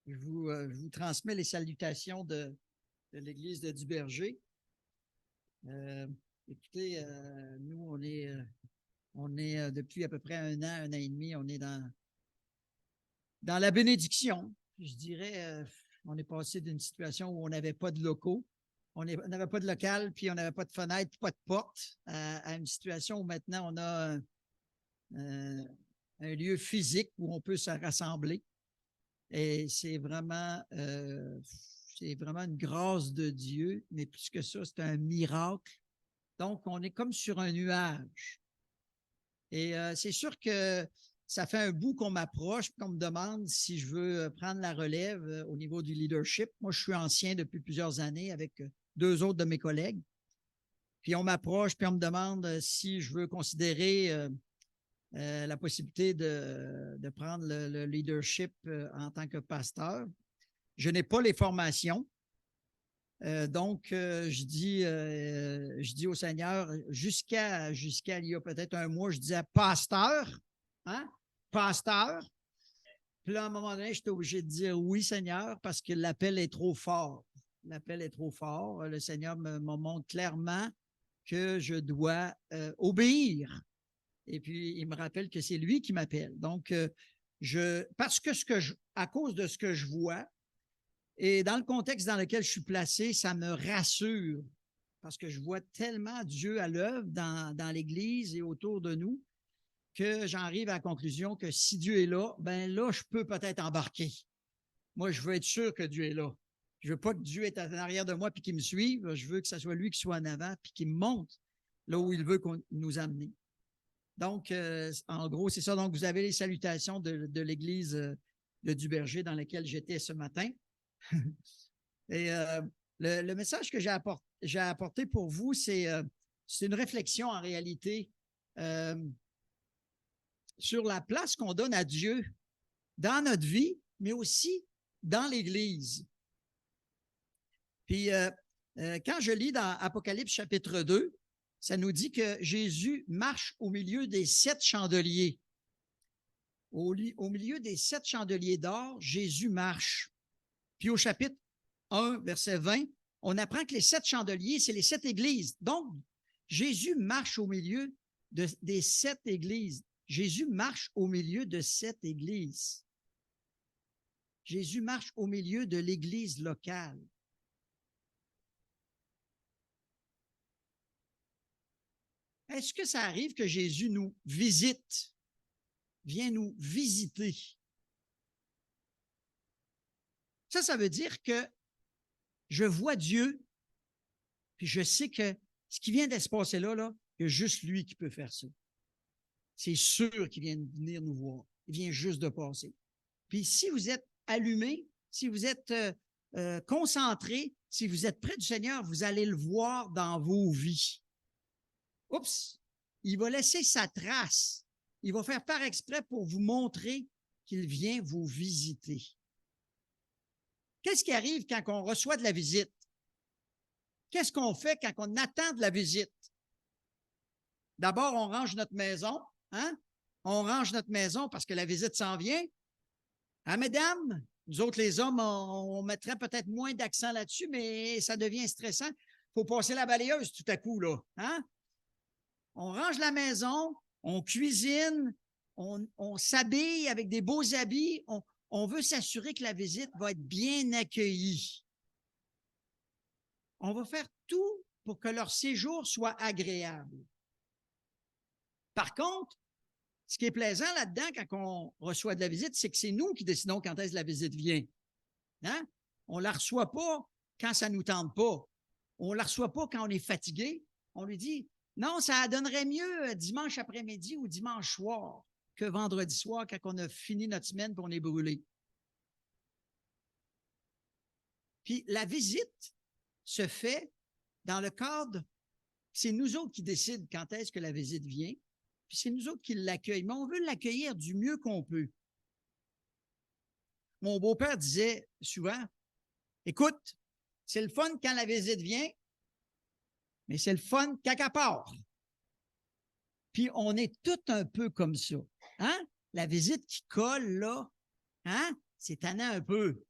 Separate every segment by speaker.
Speaker 1: Je vous transmets les salutations de l'Église de Duberger. Écoutez, nous, on est depuis à peu près un an et demi, on est dans la bénédiction. Je dirais, on est passé d'une situation où on n'avait pas de locaux, on n'avait pas de local, puis on n'avait pas de fenêtre, pas de porte, à une situation où maintenant on a un lieu physique où on peut se rassembler. Et c'est vraiment une grâce de Dieu, mais plus que ça, c'est un miracle. Donc, on est comme sur un nuage. Et c'est sûr que ça fait un bout qu'on m'approche, qu'on me demande si je veux prendre la relève au niveau du leadership. Moi, je suis ancien depuis plusieurs années avec deux autres de mes collègues. Puis on m'approche, puis on me demande si je veux considérer la possibilité de prendre le leadership en tant que pasteur. Je n'ai pas les formations. Donc, je dis au Seigneur, jusqu'à il y a peut-être un mois, je disais pasteur, hein? Pasteur. Puis là, à un moment donné, j'étais obligé de dire oui, Seigneur, parce que l'appel est trop fort. L'appel est trop fort. Le Seigneur me montre clairement que je dois obéir. Et puis, il me rappelle que c'est lui qui m'appelle. Donc, à cause de ce que je vois, et dans le contexte dans lequel je suis placé, ça me rassure parce que je vois tellement Dieu à l'œuvre dans l'Église et autour de nous que j'en arrive à la conclusion que si Dieu est là, ben là, je peux peut-être embarquer. Moi, je veux être sûr que Dieu est là. Je veux pas que Dieu est en arrière de moi puis qu'il me suive. Je veux que ce soit lui qui soit en avant puis qu'il me montre là où il veut nous amener. Donc, en gros, c'est ça. Donc, vous avez les salutations de l'Église de Duberger dans laquelle j'étais ce matin. Et le message que j'ai apporté pour vous, c'est une réflexion en réalité sur la place qu'on donne à Dieu dans notre vie, mais aussi dans l'Église. Puis, quand je lis dans Apocalypse chapitre 2, ça nous dit que Jésus marche au milieu des 7 chandeliers. Au milieu des 7 chandeliers d'or, Jésus marche. Puis au chapitre 1, verset 20, on apprend que les 7 chandeliers, c'est les 7 églises. Donc, Jésus marche au milieu des 7 églises. Jésus marche au milieu de 7 églises. Jésus marche au milieu de l'église locale. Est-ce que ça arrive que Jésus nous visite, vient nous visiter? Ça veut dire que je vois Dieu, puis je sais que ce qui vient de se passer là, il y a juste lui qui peut faire ça. C'est sûr qu'il vient de venir nous voir. Il vient juste de passer. Puis si vous êtes allumé, si vous êtes concentré, si vous êtes près du Seigneur, vous allez le voir dans vos vies. Oups! Il va laisser sa trace. Il va faire par exprès pour vous montrer qu'il vient vous visiter. Qu'est-ce qui arrive quand on reçoit de la visite? Qu'est-ce qu'on fait quand on attend de la visite? D'abord, on range notre maison, hein? On range notre maison parce que la visite s'en vient. Ah, mesdames, nous autres, les hommes, on mettrait peut-être moins d'accent là-dessus, mais ça devient stressant. Il faut passer la balayeuse tout à coup, là, hein? On range la maison, on cuisine, on s'habille avec des beaux habits, on veut s'assurer que la visite va être bien accueillie. On va faire tout pour que leur séjour soit agréable. Par contre, ce qui est plaisant là-dedans quand on reçoit de la visite, c'est que c'est nous qui décidons quand est-ce que la visite vient. Hein? On ne la reçoit pas quand ça ne nous tente pas. On ne la reçoit pas quand on est fatigué. On lui dit, non, ça donnerait mieux dimanche après-midi ou dimanche soir que vendredi soir quand on a fini notre semaine et on est brûlé. Puis la visite se fait dans le cadre, c'est nous autres qui décident quand est-ce que la visite vient, puis c'est nous autres qui l'accueillons. Mais on veut l'accueillir du mieux qu'on peut. Mon beau-père disait souvent, écoute, c'est le fun quand la visite vient, mais c'est le fun quand elle part. Puis on est tout un peu comme ça. Hein? La visite qui colle, là, hein? C'est tannant un peu.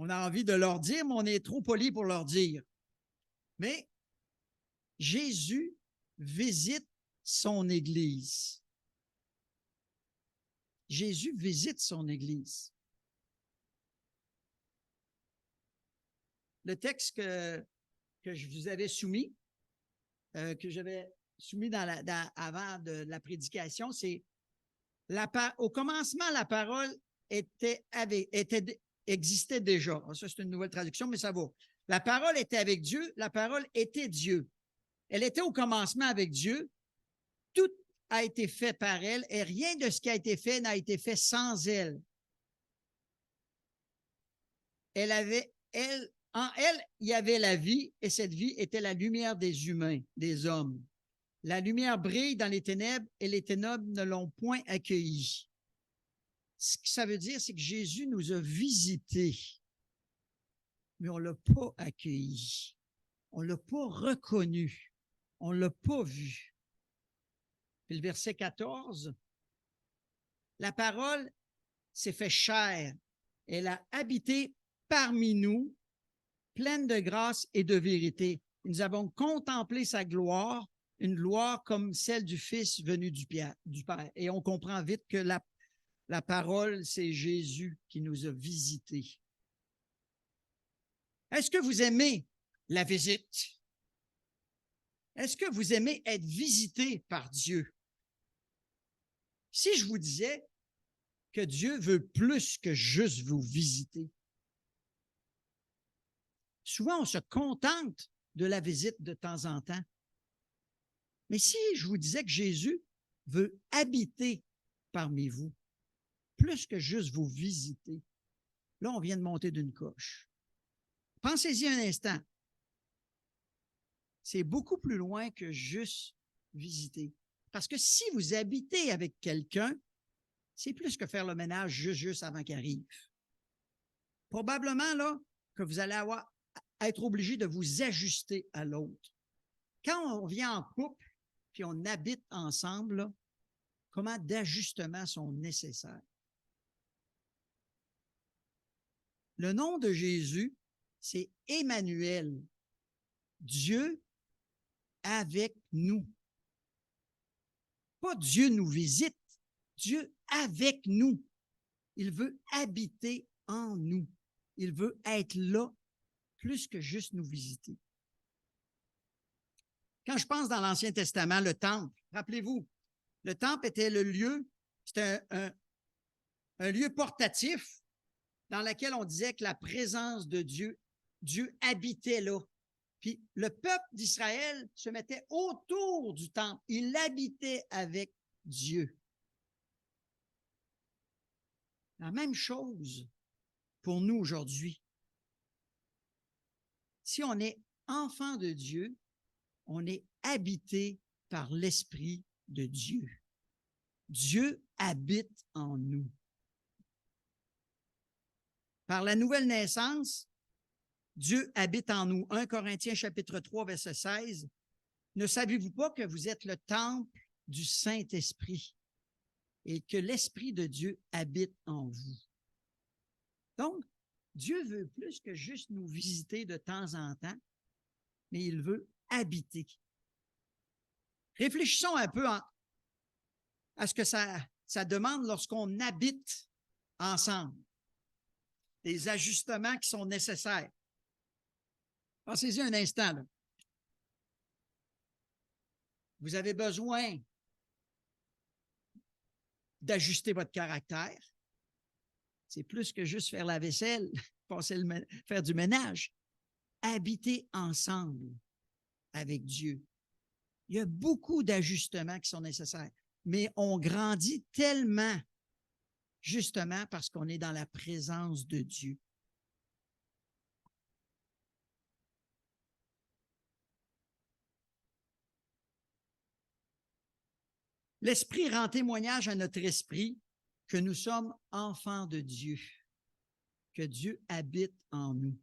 Speaker 1: On a envie de leur dire, mais on est trop poli pour leur dire. Mais Jésus visite son Église. Jésus visite son Église. Le texte que je vous avais soumis, que j'avais soumis avant de la prédication, c'est au commencement, la parole existait déjà. Ça, c'est une nouvelle traduction, mais ça va. La parole était avec Dieu, la parole était Dieu. Elle était au commencement avec Dieu. Tout a été fait par elle et rien de ce qui a été fait n'a été fait sans elle. En elle, il y avait la vie et cette vie était la lumière des humains, des hommes. La lumière brille dans les ténèbres et les ténèbres ne l'ont point accueillie. Ce que ça veut dire, c'est que Jésus nous a visités, mais on ne l'a pas accueilli. On ne l'a pas reconnu. On ne l'a pas vu. Puis le verset 14, la parole s'est fait chair. Elle a habité parmi nous, pleine de grâce et de vérité. Nous avons contemplé sa gloire, une gloire comme celle du Fils venu du Père. Et on comprend vite que la parole, c'est Jésus qui nous a visités. Est-ce que vous aimez la visite? Est-ce que vous aimez être visité par Dieu? Si je vous disais que Dieu veut plus que juste vous visiter, souvent on se contente de la visite de temps en temps. Mais si je vous disais que Jésus veut habiter parmi vous, plus que juste vous visiter, là, on vient de monter d'une coche. Pensez-y un instant. C'est beaucoup plus loin que juste visiter. Parce que si vous habitez avec quelqu'un, c'est plus que faire le ménage juste avant qu'il arrive. Probablement, là, que vous allez être obligé de vous ajuster à l'autre. Quand on vient en couple, puis on habite ensemble, là, comment d'ajustements sont nécessaires? Le nom de Jésus, c'est Emmanuel, Dieu avec nous. Pas Dieu nous visite, Dieu avec nous. Il veut habiter en nous. Il veut être là plus que juste nous visiter. Quand je pense dans l'Ancien Testament, le temple, rappelez-vous, le temple était le lieu, c'était un lieu portatif dans lequel on disait que la présence de Dieu habitait là. Puis le peuple d'Israël se mettait autour du temple. Il habitait avec Dieu. La même chose pour nous aujourd'hui. Si on est enfant de Dieu, on est habité par l'Esprit de Dieu. Dieu habite en nous. Par la nouvelle naissance, Dieu habite en nous. 1 Corinthiens chapitre 3, verset 16. Ne savez-vous pas que vous êtes le temple du Saint-Esprit et que l'Esprit de Dieu habite en vous? Donc, Dieu veut plus que juste nous visiter de temps en temps, mais il veut habiter. Réfléchissons un peu à ce que ça demande lorsqu'on habite ensemble. Des ajustements qui sont nécessaires. Pensez-y un instant. Là. Vous avez besoin d'ajuster votre caractère. C'est plus que juste faire la vaisselle, faire du ménage. Habiter ensemble avec Dieu. Il y a beaucoup d'ajustements qui sont nécessaires, mais on grandit tellement justement parce qu'on est dans la présence de Dieu. L'Esprit rend témoignage à notre esprit que nous sommes enfants de Dieu, que Dieu habite en nous.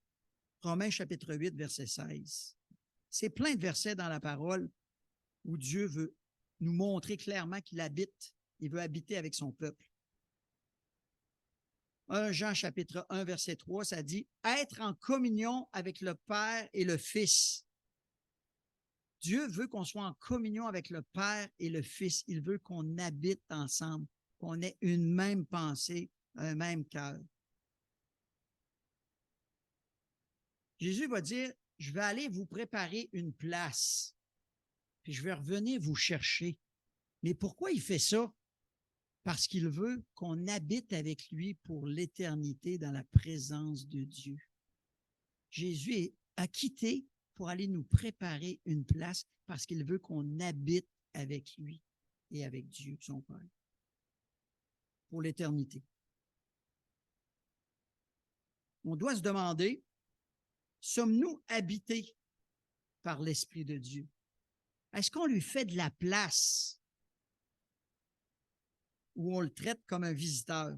Speaker 1: Romains chapitre 8, verset 16. C'est plein de versets dans la parole où Dieu veut nous montrer clairement qu'il habite, il veut habiter avec son peuple. 1 Jean chapitre 1, verset 3, ça dit « Être en communion avec le Père et le Fils ». Dieu veut qu'on soit en communion avec le Père et le Fils. Il veut qu'on habite ensemble, qu'on ait une même pensée, un même cœur. Jésus va dire, je vais aller vous préparer une place, puis je vais revenir vous chercher. Mais pourquoi il fait ça? Parce qu'il veut qu'on habite avec lui pour l'éternité dans la présence de Dieu. Jésus a quitté pour aller nous préparer une place parce qu'il veut qu'on habite avec lui et avec Dieu, son Père, pour l'éternité. On doit se demander, sommes-nous habités par l'Esprit de Dieu? Est-ce qu'on lui fait de la place ou on le traite comme un visiteur?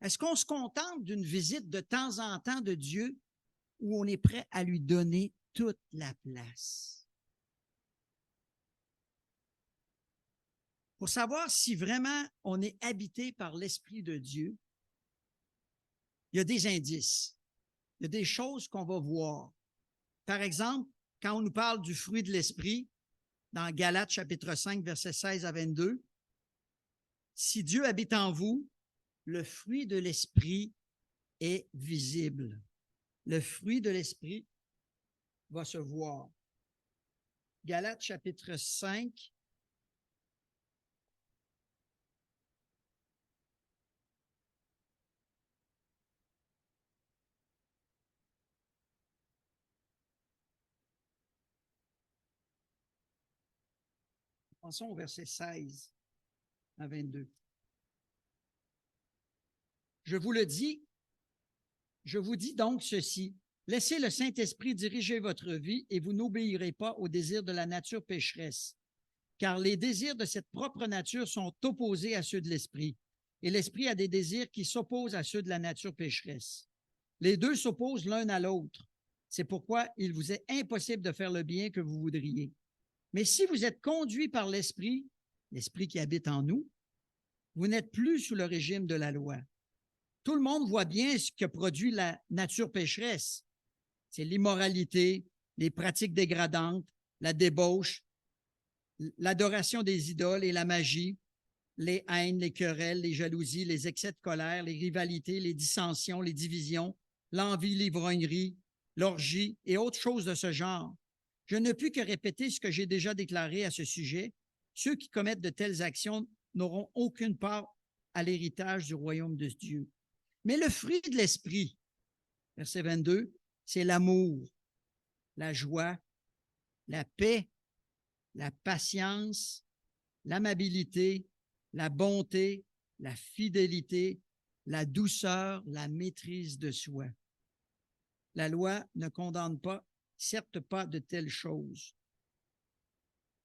Speaker 1: Est-ce qu'on se contente d'une visite de temps en temps de Dieu ou on est prêt à lui donner toute la place? Pour savoir si vraiment on est habité par l'Esprit de Dieu, il y a des indices, il y a des choses qu'on va voir. Par exemple, quand on nous parle du fruit de l'Esprit, dans Galates chapitre 5, versets 16 à 22, si Dieu habite en vous, le fruit de l'Esprit est visible. Le fruit de l'Esprit va se voir. Galates chapitre 5, pensons au verset 16 à 22. Je vous dis donc ceci, laissez le Saint-Esprit diriger votre vie et vous n'obéirez pas aux désirs de la nature pécheresse, car les désirs de cette propre nature sont opposés à ceux de l'Esprit, et l'Esprit a des désirs qui s'opposent à ceux de la nature pécheresse. Les deux s'opposent l'un à l'autre. C'est pourquoi il vous est impossible de faire le bien que vous voudriez. Mais si vous êtes conduits par l'Esprit, l'Esprit qui habite en nous, vous n'êtes plus sous le régime de la loi. Tout le monde voit bien ce que produit la nature pécheresse. C'est l'immoralité, les pratiques dégradantes, la débauche, l'adoration des idoles et la magie, les haines, les querelles, les jalousies, les excès de colère, les rivalités, les dissensions, les divisions, l'envie, l'ivrognerie, l'orgie et autres choses de ce genre. Je ne puis que répéter ce que j'ai déjà déclaré à ce sujet. Ceux qui commettent de telles actions n'auront aucune part à l'héritage du royaume de Dieu. Mais le fruit de l'Esprit, verset 22, c'est l'amour, la joie, la paix, la patience, l'amabilité, la bonté, la fidélité, la douceur, la maîtrise de soi. La loi ne condamne pas, certes pas de telles choses.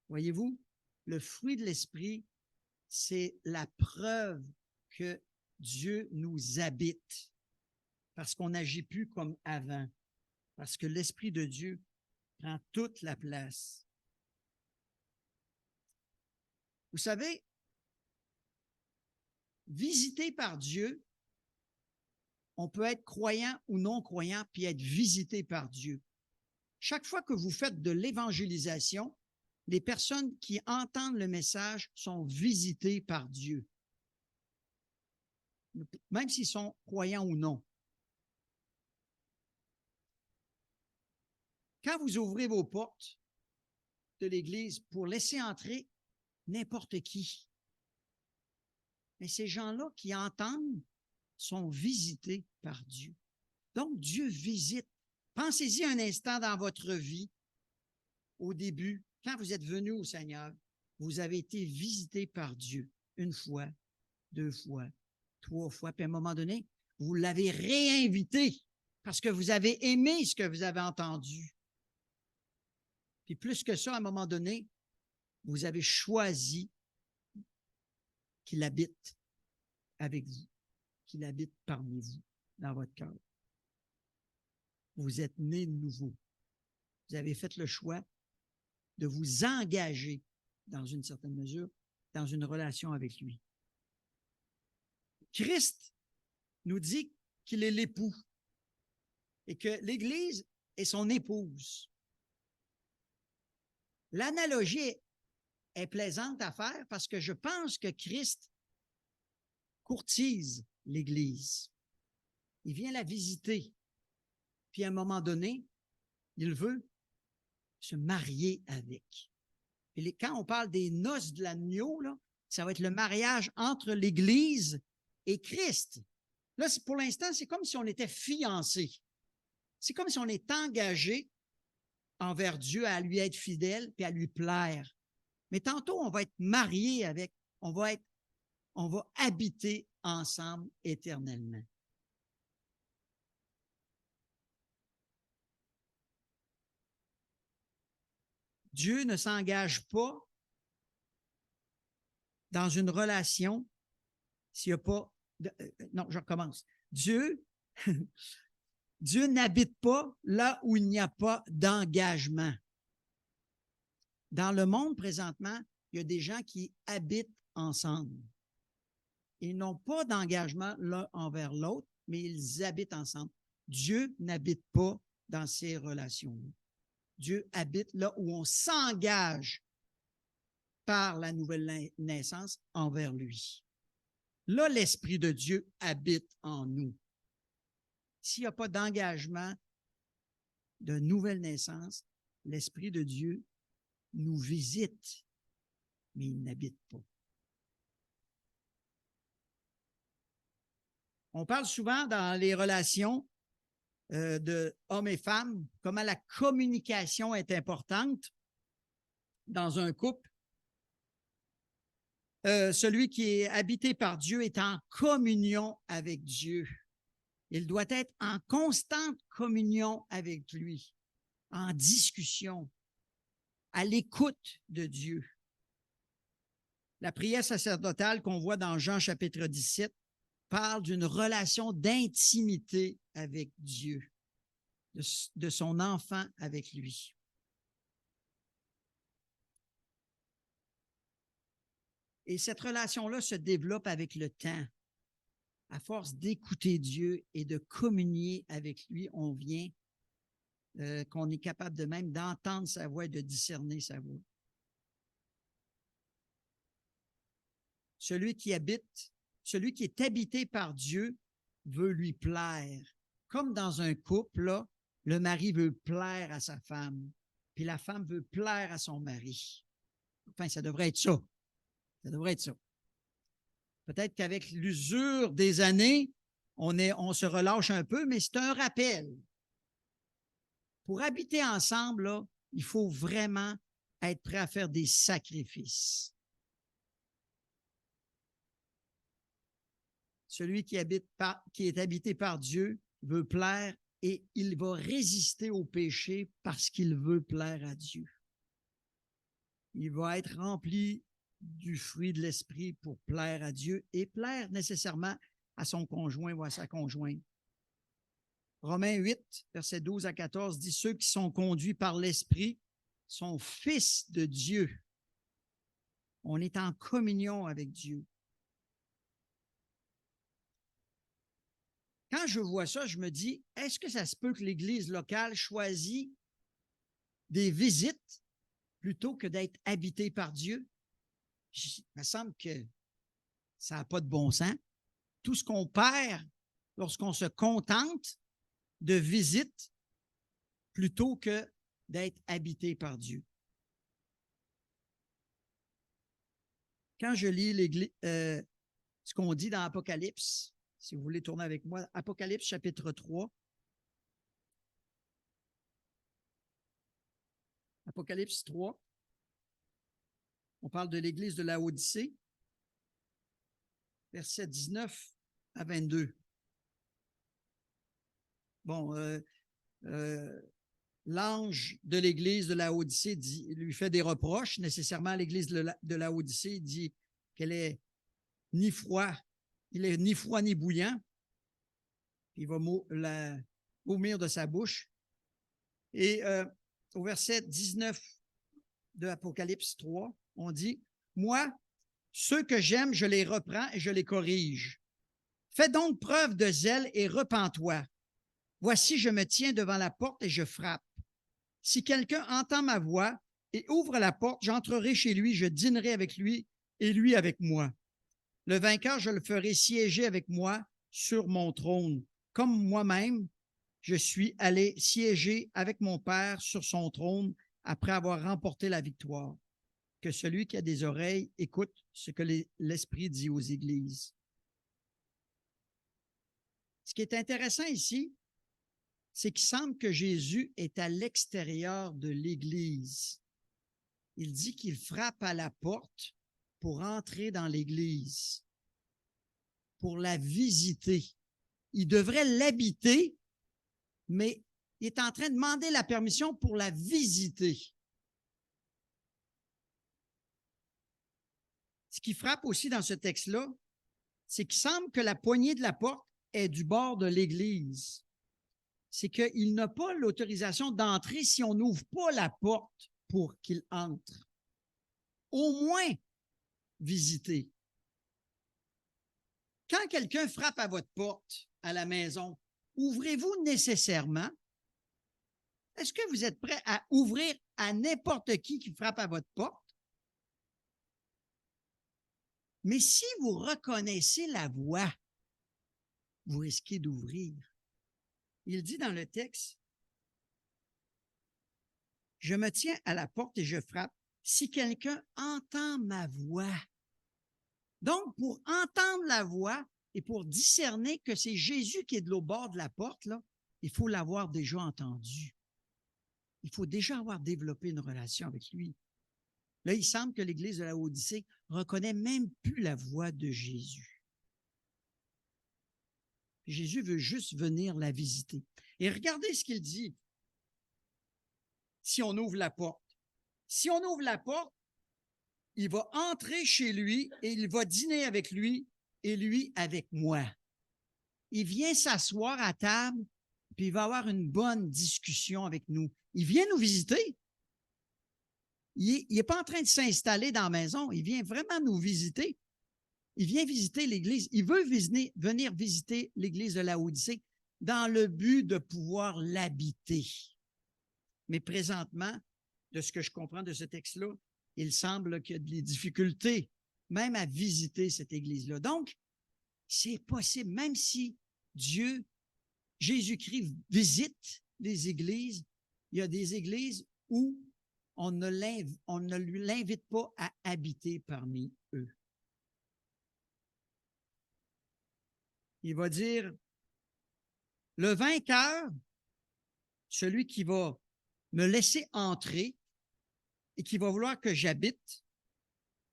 Speaker 1: Voyez-vous, le fruit de l'Esprit, c'est la preuve que Dieu nous habite parce qu'on n'agit plus comme avant, parce que l'Esprit de Dieu prend toute la place. Vous savez, visité par Dieu, on peut être croyant ou non croyant, puis être visité par Dieu. Chaque fois que vous faites de l'évangélisation, les personnes qui entendent le message sont visitées par Dieu, même s'ils sont croyants ou non. Quand vous ouvrez vos portes de l'Église pour laisser entrer n'importe qui, mais ces gens-là qui entendent sont visités par Dieu. Donc, Dieu visite. Pensez-y un instant dans votre vie, au début, quand vous êtes venu au Seigneur, vous avez été visité par Dieu une fois, 2 fois, 3 fois, puis à un moment donné, vous l'avez réinvité parce que vous avez aimé ce que vous avez entendu. Puis plus que ça, à un moment donné, vous avez choisi qu'il habite avec vous, qu'il habite parmi vous, dans votre cœur. Vous êtes né de nouveau. Vous avez fait le choix de vous engager, dans une certaine mesure, dans une relation avec lui. Christ nous dit qu'il est l'époux et que l'Église est son épouse. L'analogie est plaisante à faire parce que je pense que Christ courtise l'Église. Il vient la visiter. Puis à un moment donné, il veut se marier avec. Et quand on parle des noces de l'agneau, là, ça va être le mariage entre l'Église et Christ. Là, pour l'instant, c'est comme si on était fiancés. C'est comme si on est engagé envers Dieu à lui être fidèle puis à lui plaire. Mais tantôt, on va être mariés avec, on va habiter ensemble éternellement. Dieu ne s'engage pas dans une relation s'il n'y a pas... non, je recommence. Dieu n'habite pas là où il n'y a pas d'engagement. Dans le monde, présentement, il y a des gens qui habitent ensemble. Ils n'ont pas d'engagement l'un envers l'autre, mais ils habitent ensemble. Dieu n'habite pas dans ces relations-là. Dieu habite là où on s'engage par la nouvelle naissance envers lui. Là, l'Esprit de Dieu habite en nous. S'il n'y a pas d'engagement de nouvelle naissance, l'Esprit de Dieu nous visite, mais il n'habite pas. On parle souvent dans les relations de hommes et femmes, comment la communication est importante dans un couple. Celui qui est habité par Dieu est en communion avec Dieu. Il doit être en constante communion avec lui, en discussion, à l'écoute de Dieu. La prière sacerdotale qu'on voit dans Jean chapitre 17 parle d'une relation d'intimité avec Dieu, de son enfant avec lui. Et cette relation-là se développe avec le temps. À force d'écouter Dieu et de communier avec lui, on vient qu'on est capable de même d'entendre sa voix et de discerner sa voix. Celui qui est habité par Dieu veut lui plaire. Comme dans un couple, là, le mari veut plaire à sa femme, puis la femme veut plaire à son mari. Enfin, ça devrait être ça. Ça devrait être ça. Peut-être qu'avec l'usure des années, on se relâche un peu, mais c'est un rappel. Pour habiter ensemble, là, il faut vraiment être prêt à faire des sacrifices. Celui qui est habité par Dieu veut plaire et il va résister au péché parce qu'il veut plaire à Dieu. Il va être rempli du fruit de l'esprit pour plaire à Dieu et plaire nécessairement à son conjoint ou à sa conjointe. Romains 8, versets 12 à 14 dit « Ceux qui sont conduits par l'esprit sont fils de Dieu. » On est en communion avec Dieu. Quand je vois ça, je me dis, est-ce que ça se peut que l'Église locale choisit des visites plutôt que d'être habitée par Dieu? Il me semble que ça n'a pas de bon sens. Tout ce qu'on perd lorsqu'on se contente de visites plutôt que d'être habité par Dieu. Quand je lis ce qu'on dit dans Apocalypse, si vous voulez tourner avec moi, Apocalypse chapitre 3. Apocalypse 3. On parle de l'Église de Laodicée, versets 19 à 22. Bon, l'ange de l'Église de Laodicée lui fait des reproches. Nécessairement, l'Église de Laodicée dit qu'elle est ni froid, il est ni froid ni bouillant. Il va vomir de sa bouche. Et au verset 19 de Apocalypse 3, on dit « Moi, ceux que j'aime, je les reprends et je les corrige. Fais donc preuve de zèle et repens-toi. Voici, je me tiens devant la porte et je frappe. Si quelqu'un entend ma voix et ouvre la porte, j'entrerai chez lui, je dînerai avec lui et lui avec moi. Le vainqueur, je le ferai siéger avec moi sur mon trône, comme moi-même, je suis allé siéger avec mon Père sur son trône après avoir remporté la victoire. Que celui qui a des oreilles écoute ce que l'Esprit dit aux églises. Ce qui est intéressant ici, c'est qu'il semble que Jésus est à l'extérieur de l'Église. Il dit qu'il frappe à la porte pour entrer dans l'Église, pour la visiter. Il devrait l'habiter, mais il est en train de demander la permission pour la visiter. Ce qui frappe aussi dans ce texte-là, c'est qu'il semble que la poignée de la porte est du bord de l'Église. C'est qu'il n'a pas l'autorisation d'entrer si on n'ouvre pas la porte pour qu'il entre. Au moins, visiter. Quand quelqu'un frappe à votre porte à la maison, ouvrez-vous nécessairement? Est-ce que vous êtes prêt à ouvrir à n'importe qui frappe à votre porte? Mais si vous reconnaissez la voix, vous risquez d'ouvrir. Il dit dans le texte, « Je me tiens à la porte et je frappe. Si quelqu'un entend ma voix. » Donc, pour entendre la voix et pour discerner que c'est Jésus qui est de l'autre bord de la porte, là, il faut l'avoir déjà entendu. Il faut déjà avoir développé une relation avec lui. Là, il semble que l'Église de Laodicée reconnaît même plus la voix de Jésus. Jésus veut juste venir la visiter. Et regardez ce qu'il dit. Si on ouvre la porte. Si on ouvre la porte, il va entrer chez lui et il va dîner avec lui et lui avec moi. Il vient s'asseoir à table, puis il va avoir une bonne discussion avec nous. Il vient nous visiter. Il n'est pas en train de s'installer dans la maison. Il vient vraiment nous visiter. Il vient visiter l'Église. Il veut venir visiter l'Église de Laodicée dans le but de pouvoir l'habiter. Mais présentement, de ce que je comprends de ce texte-là, il semble qu'il y a des difficultés même à visiter cette Église-là. Donc, c'est possible, même si Dieu, Jésus-Christ visite les églises, il y a des églises où on ne l'invite pas à habiter parmi eux. Il va dire, le vainqueur, celui qui va me laisser entrer et qui va vouloir que j'habite,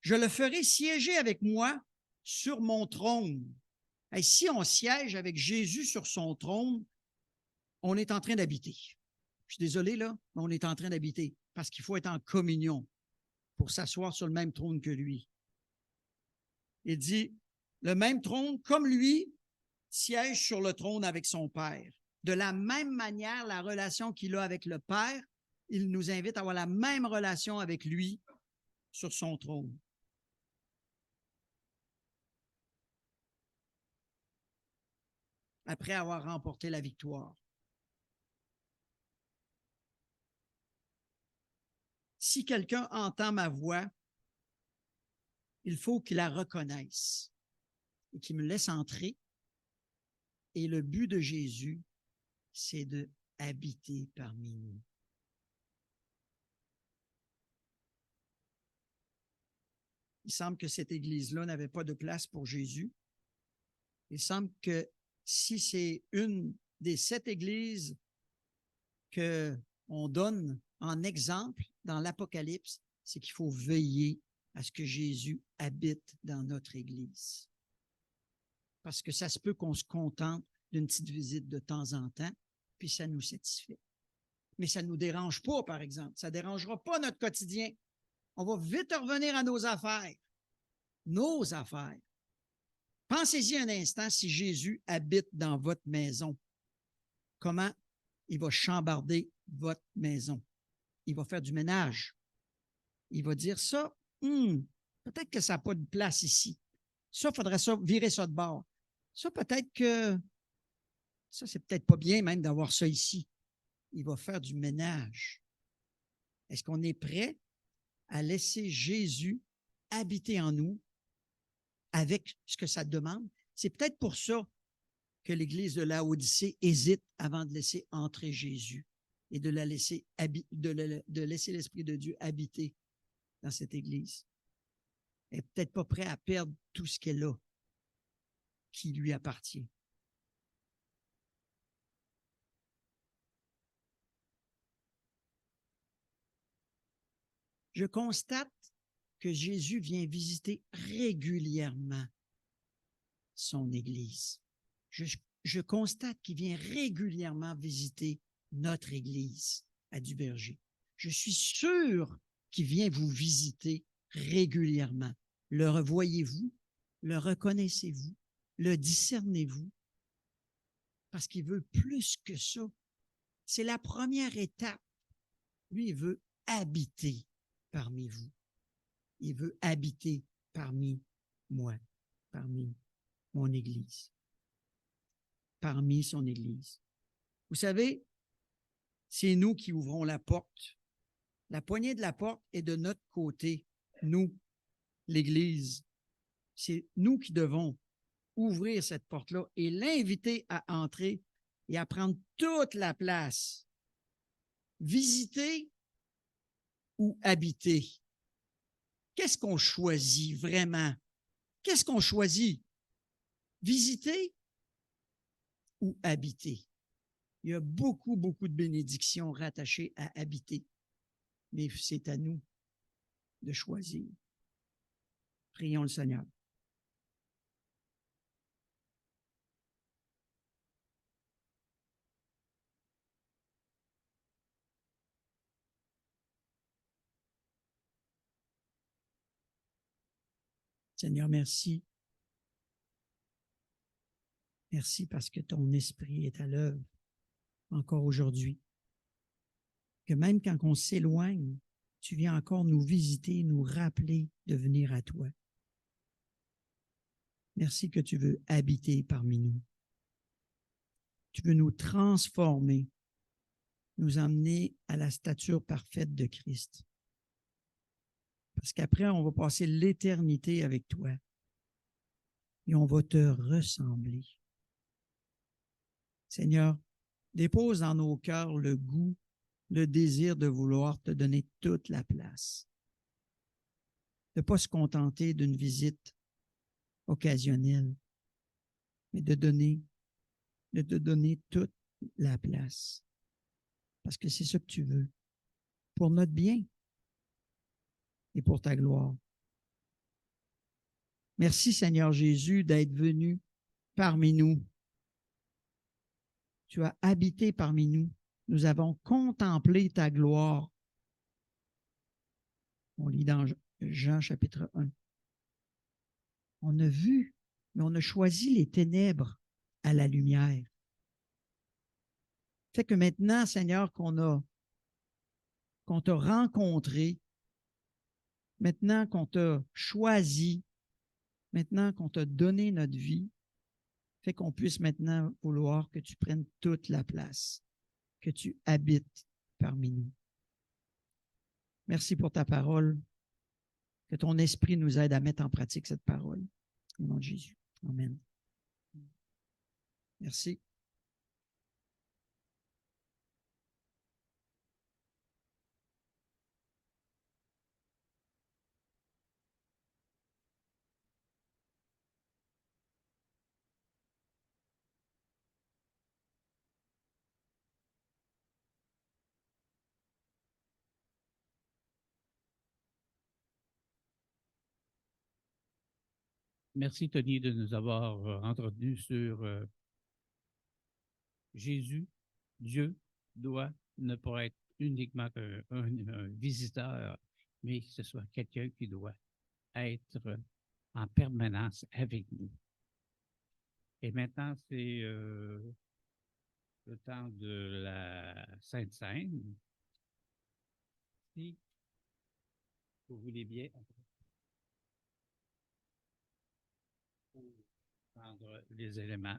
Speaker 1: je le ferai siéger avec moi sur mon trône. Et si on siège avec Jésus sur son trône, on est en train d'habiter. Je suis désolé, là, mais on est en train d'habiter parce qu'il faut être en communion pour s'asseoir sur le même trône que lui. Il dit, le même trône, comme lui, siège sur le trône avec son Père. De la même manière, la relation qu'il a avec le Père, il nous invite à avoir la même relation avec lui sur son trône. Après avoir remporté la victoire. Si quelqu'un entend ma voix, il faut qu'il la reconnaisse et qu'il me laisse entrer. Et le but de Jésus, c'est de habiter parmi nous. Il semble que cette église-là n'avait pas de place pour Jésus. Il semble que si c'est une des 7 églises qu'on donne en exemple dans l'Apocalypse, c'est qu'il faut veiller à ce que Jésus habite dans notre église. Parce que ça se peut qu'on se contente d'une petite visite de temps en temps, puis ça nous satisfait. Mais ça ne nous dérange pas, par exemple. Ça ne dérangera pas notre quotidien. On va vite revenir à nos affaires. Nos affaires. Pensez-y un instant si Jésus habite dans votre maison. Comment il va chambarder votre maison? Il va faire du ménage. Il va dire ça, peut-être que ça n'a pas de place ici. Ça, il faudrait virer ça de bord. Ça, peut-être que ça, c'est peut-être pas bien même d'avoir ça ici. Il va faire du ménage. Est-ce qu'on est prêt à laisser Jésus habiter en nous avec ce que ça demande? C'est peut-être pour ça que l'Église de Laodicée hésite avant de laisser entrer Jésus et de laisser l'Esprit de Dieu habiter dans cette Église. Elle n'est peut-être pas prête à perdre tout ce qu'elle a qui lui appartient. Je constate que Jésus vient visiter régulièrement son Église. Je constate qu'il vient régulièrement visiter notre Église à Duverger. Je suis sûr qu'il vient vous visiter régulièrement. Le revoyez-vous? Le reconnaissez-vous? Le discernez-vous? Parce qu'il veut plus que ça. C'est la première étape. Lui, il veut habiter parmi vous. Il veut habiter parmi moi, parmi mon Église, parmi son Église. Vous savez, c'est nous qui ouvrons la porte. La poignée de la porte est de notre côté, nous, l'Église. C'est nous qui devons ouvrir cette porte-là et l'inviter à entrer et à prendre toute la place. Visiter ou habiter? Qu'est-ce qu'on choisit vraiment? Qu'est-ce qu'on choisit? Visiter ou habiter? Il y a beaucoup, beaucoup de bénédictions rattachées à habiter, mais c'est à nous de choisir. Prions le Seigneur. Seigneur, merci. Merci parce que ton esprit est à l'œuvre encore aujourd'hui. Que même quand on s'éloigne, tu viens encore nous visiter, nous rappeler de venir à toi. Merci que tu veux habiter parmi nous. Tu veux nous transformer, nous emmener à la stature parfaite de Christ. Parce qu'après, on va passer l'éternité avec toi et on va te ressembler. Seigneur, dépose dans nos cœurs le goût, le désir de vouloir te donner toute la place. De ne pas se contenter d'une visite occasionnelle, mais de te donner toute la place. Parce que c'est ce que tu veux, pour notre bien et pour ta gloire. Merci Seigneur Jésus d'être venu parmi nous. Tu as habité parmi nous. Nous avons contemplé ta gloire. On lit dans Jean chapitre 1. On a vu, mais on a choisi les ténèbres à la lumière. Fait que maintenant, Seigneur, qu'on t'a rencontré, maintenant qu'on t'a choisi, maintenant qu'on t'a donné notre vie, fait qu'on puisse maintenant vouloir que tu prennes toute la place, que tu habites parmi nous. Merci pour ta parole, que ton esprit nous aide à mettre en pratique cette parole. Au nom de Jésus. Amen. Merci.
Speaker 2: Merci, Tony, de nous avoir entretenu sur Jésus. Dieu doit ne pas être uniquement un visiteur, mais que ce soit quelqu'un qui doit être en permanence avec nous. Et maintenant, c'est le temps de la Sainte Seine. Si vous voulez bien. prendre les éléments.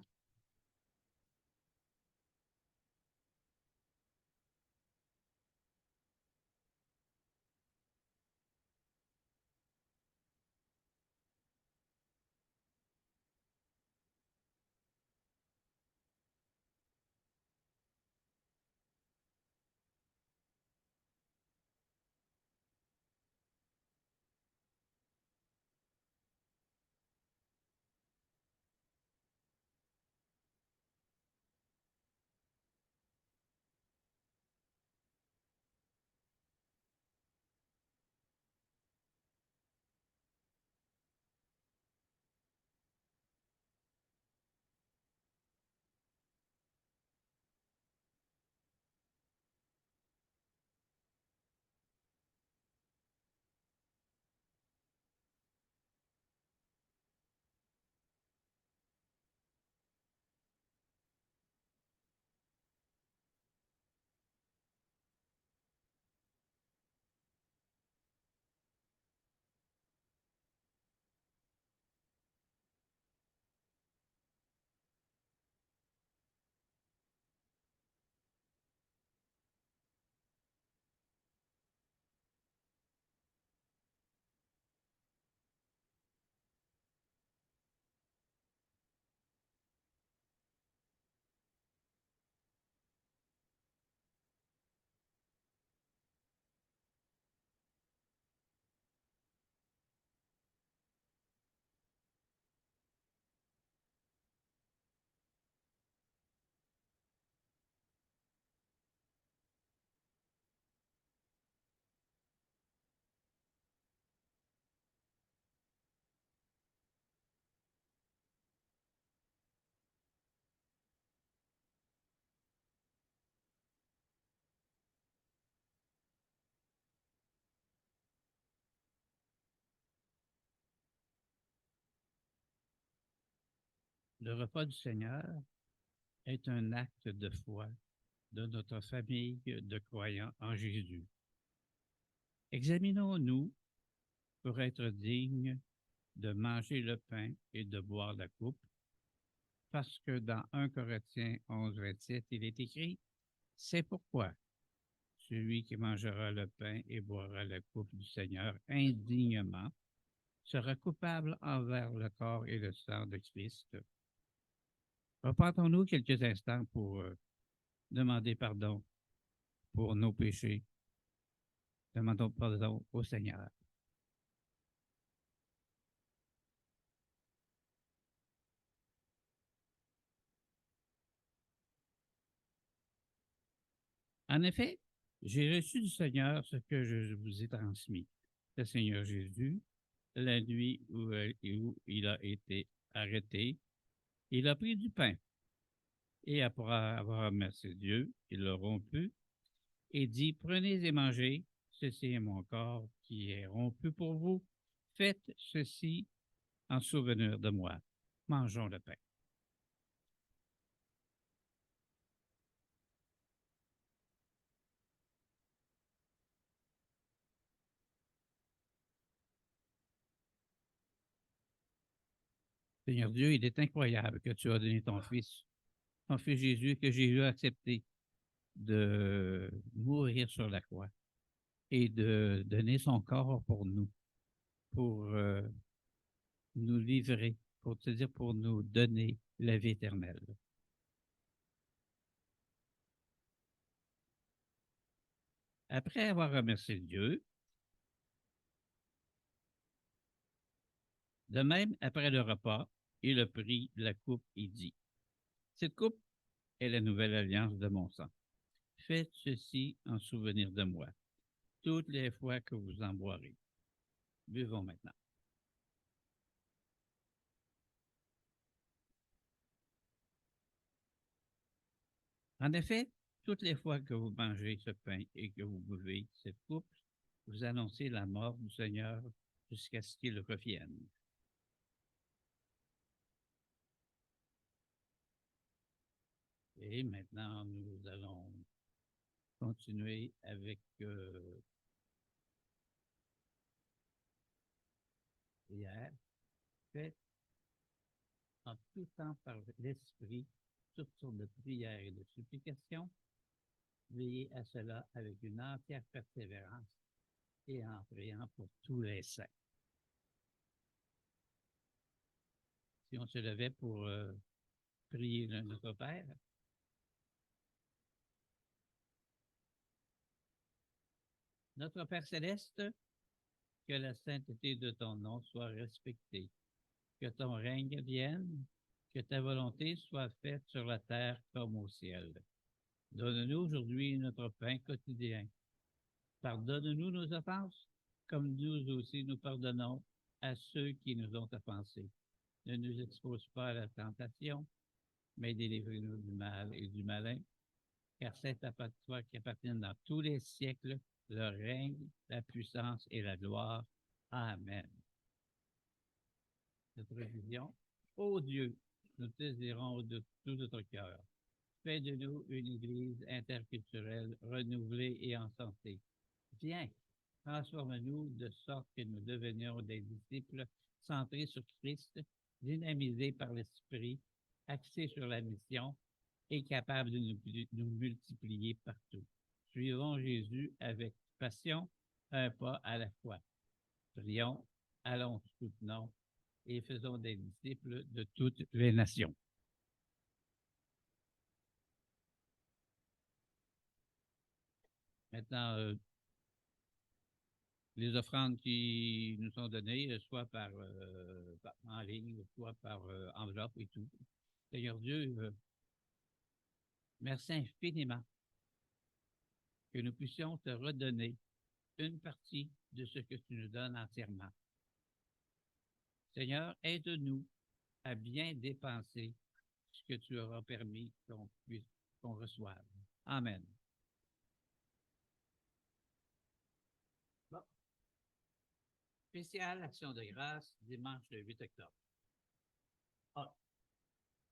Speaker 2: Le repas du Seigneur est un acte de foi de notre famille de croyants en Jésus. Examinons-nous pour être dignes de manger le pain et de boire la coupe, parce que dans 1 Corinthiens 11, 27, il est écrit: c'est pourquoi celui qui mangera le pain et boira la coupe du Seigneur indignement sera coupable envers le corps et le sang de Christ. Repentons-nous quelques instants pour demander pardon pour nos péchés. Demandons pardon au Seigneur. En effet, j'ai reçu du Seigneur ce que je vous ai transmis. Le Seigneur Jésus, la nuit où il a été arrêté, il a pris du pain et après avoir remercié Dieu, il l'a rompu et dit: prenez et mangez, ceci est mon corps qui est rompu pour vous. Faites ceci en souvenir de moi. Mangeons le pain. Seigneur Dieu, il est incroyable que tu as donné ton fils Jésus, que Jésus a accepté de mourir sur la croix et de donner son corps pour nous, pour nous livrer, pour te dire, pour nous donner la vie éternelle. Après avoir remercié Dieu, de même, après le repas, il a pris la coupe et dit: cette coupe est la nouvelle alliance de mon sang. Faites ceci en souvenir de moi, toutes les fois que vous en boirez. Buvons maintenant. En effet, toutes les fois que vous mangez ce pain et que vous buvez cette coupe, vous annoncez la mort du Seigneur jusqu'à ce qu'il revienne. Et maintenant, nous allons continuer avec prière faite en tout temps par l'Esprit, toutes sortes de prières et de supplications. Veillez à cela avec une entière persévérance et en priant pour tous les saints. Si on se levait pour prier notre Père. Notre Père céleste, que la sainteté de ton nom soit respectée, que ton règne vienne, que ta volonté soit faite sur la terre comme au ciel. Donne-nous aujourd'hui notre pain quotidien. Pardonne-nous nos offenses, comme nous aussi nous pardonnons à ceux qui nous ont offensés. Ne nous expose pas à la tentation, mais délivre-nous du mal et du malin, car c'est à toi qui appartiennent dans tous les siècles le règne, la puissance et la gloire. Amen. Notre vision. Ô Dieu, nous te désirons de tout notre cœur. Fais de nous une Église interculturelle renouvelée et en santé. Viens, transforme-nous de sorte que nous devenions des disciples centrés sur Christ, dynamisés par l'Esprit, axés sur la mission et capables de nous multiplier partout. Suivons Jésus avec passion, un pas à la fois. Prions, allons, soutenons et faisons des disciples de toutes les nations. Maintenant, les offrandes qui nous sont données, soit en ligne, soit par enveloppe et tout. Seigneur Dieu, merci infiniment que nous puissions te redonner une partie de ce que tu nous donnes entièrement. Seigneur, aide-nous à bien dépenser ce que tu auras permis qu'on reçoive. Amen. Bon. Spéciale Action de grâce, dimanche le 8 octobre. A.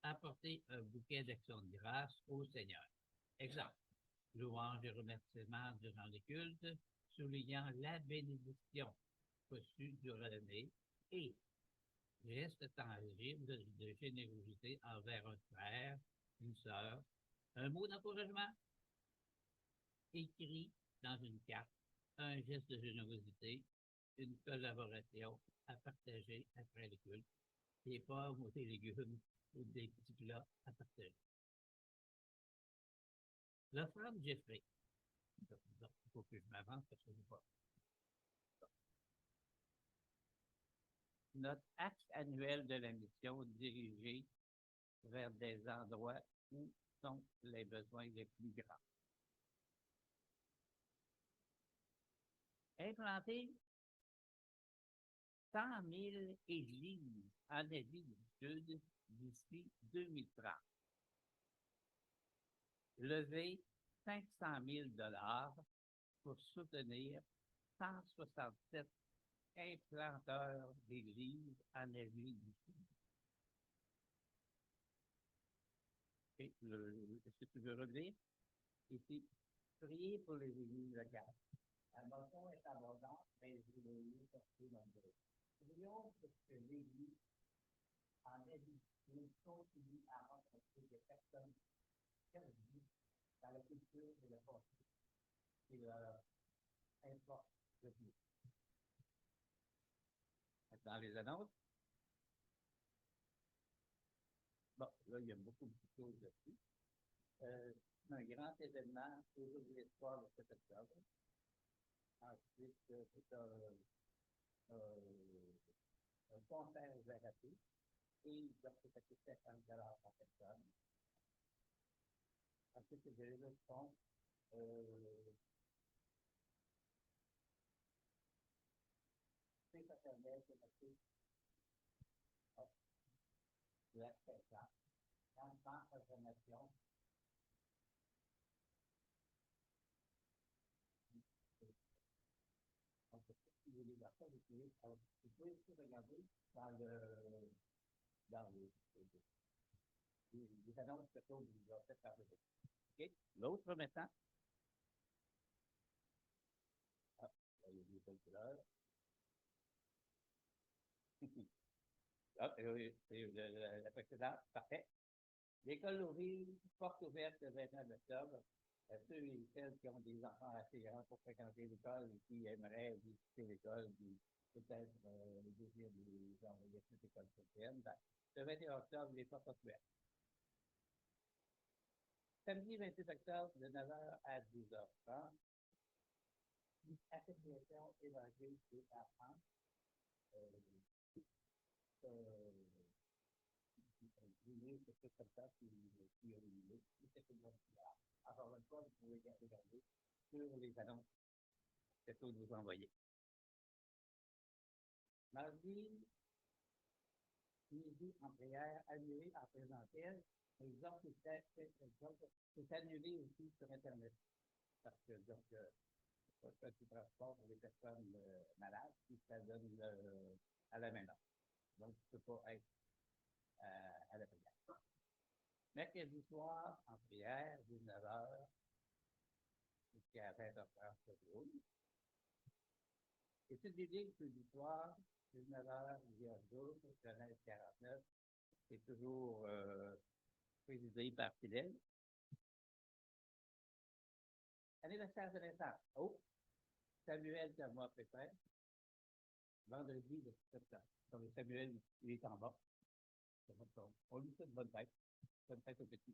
Speaker 2: Apporter un bouquet d'actions de grâce au Seigneur. Exemple. Louange et remerciements durant les cultes, soulignant la bénédiction reçue durant l'année et geste tangible de générosité envers un frère, une sœur, un mot d'encouragement écrit dans une carte, un geste de générosité, une collaboration à partager après le culte, des pommes ou des légumes ou des petits plats à partager. L'offrande Jeffrey. Il faut que je m'avance parce que je ne sais pas. Notre axe annuel de la mission dirigé vers des endroits où sont les besoins les plus grands. Implanter 100 000 églises en Asie du Sud d'ici 2030. Lever 500 000 $ pour soutenir 167 implanteurs d'églises en Asie du Sud. Est-ce que tu veux relire? Ici, prier pour les églises locales. La motion est abondante, mais les églises sont nombreuses. Prions pour que l'Église en Asie du Sud continue à rencontrer des personnes perdues dans la culture et le passé qui leur importe le plus. Dans les annonces, bon, là, il y a beaucoup de choses dessus. Un grand événement aujourd'hui le soir le 7 octobre. Ensuite, c'est un concert ouvert à tous. Et ça coûte 50 $ par personne. Ensuite, il y a des autres fonds. C'est Internet, c'est passé. L'accès à information. Vous pouvez aussi regarder dans les annonces que vous avez faites par le OK? L'autre maintenant. Ah, il y a des calculeurs.
Speaker 3: Ah, c'est la précédente, parfait. L'école ouvrière, porte ouverte le 29 octobre. Ceux et celles qui ont des enfants assez grands pour fréquenter l'école et qui aimeraient visiter l'école, puis peut-être le désir de les envoyer à cette école chrétienne, ben, le 21 octobre, les portes sont ouvertes. Samedi 28 octobre, de 9h à 10h30, association évangile des enfants. Quelque chose comme ça, qui a lieu. Encore une fois, vous pouvez regarder sur les annonces que je vous envoyer. Mardi, midi en prière, annulé en présentiel. Exemple, c'est annulé aussi sur Internet. Parce que, donc, pas de transport pour les personnes malades, puis ça donne à la maison. Donc, tu ne peux pas être à la prière. Mercredi soir, en prière, 19h, jusqu'à 20h30 sur le jour. Étude biblique, jeudi soir, 19h, hier jour, Genèse 49. C'est toujours présidé par Fidèle. Anniversaire de naissance. Oh, Samuel Thermois Pépin, vendredi de septembre. Donc, Samuel, il est en bas. On lui souhaite bonne fête. Bonne fête au petit.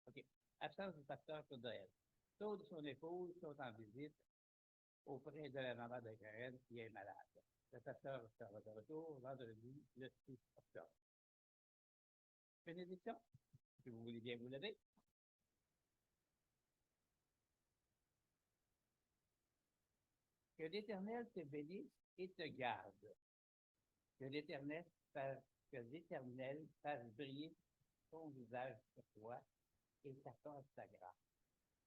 Speaker 3: OK. Absence du pasteur pour Noël. Sauf de son épouse sont en visite auprès de la maman de Karen qui est malade. Le pasteur sera de retour vendredi le 6 octobre. Bénédiction, si vous voulez bien vous lever. Que l'Éternel te bénisse et te garde. Que l'Éternel fasse briller son visage sur toi et t'accorde sa grâce.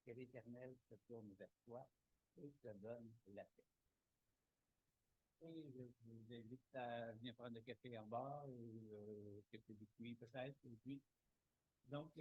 Speaker 3: Que l'Éternel se tourne vers toi et te donne la paix. Et je vous invite à venir prendre le café en bas, ou quelques biscuits peut-être, et puis, donc,